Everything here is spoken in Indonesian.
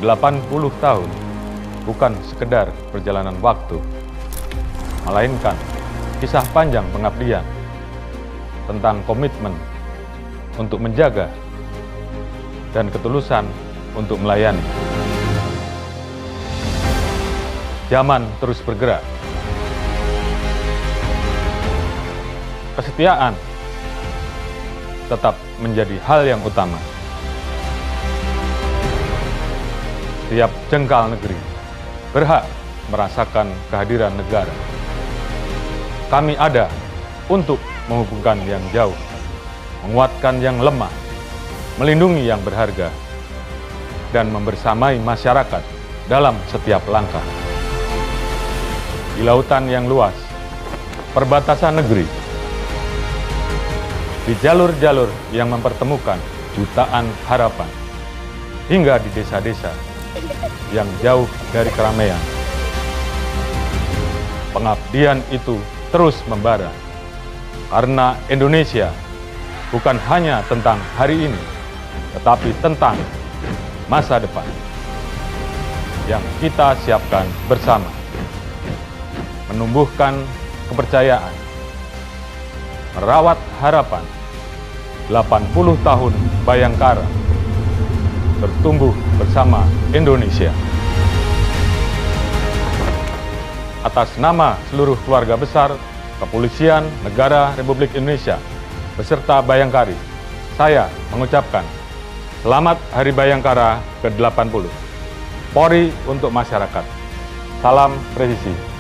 80 tahun bukan sekedar perjalanan waktu, melainkan kisah panjang pengabdian tentang komitmen untuk menjaga dan ketulusan untuk melayani. Zaman terus bergerak. Kesetiaan tetap menjadi hal yang utama. Setiap jengkal negeri berhak merasakan kehadiran negara. Kami ada untuk menghubungkan yang jauh, menguatkan yang lemah, melindungi yang berharga, dan membersamai masyarakat dalam setiap langkah. Di lautan yang luas, perbatasan negeri, di jalur-jalur yang mempertemukan jutaan harapan, hingga di desa-desa yang jauh dari keramaian. Pengabdian itu terus membara, karena Indonesia bukan hanya tentang hari ini, tetapi tentang masa depan yang kita siapkan bersama. Menumbuhkan kepercayaan, merawat harapan. 80 tahun Bayangkara bertumbuh bersama Indonesia. Atas nama seluruh keluarga besar Kepolisian Negara Republik Indonesia beserta Bayangkari, saya mengucapkan Selamat Hari Bayangkara ke-80. Polri untuk masyarakat. Salam presisi.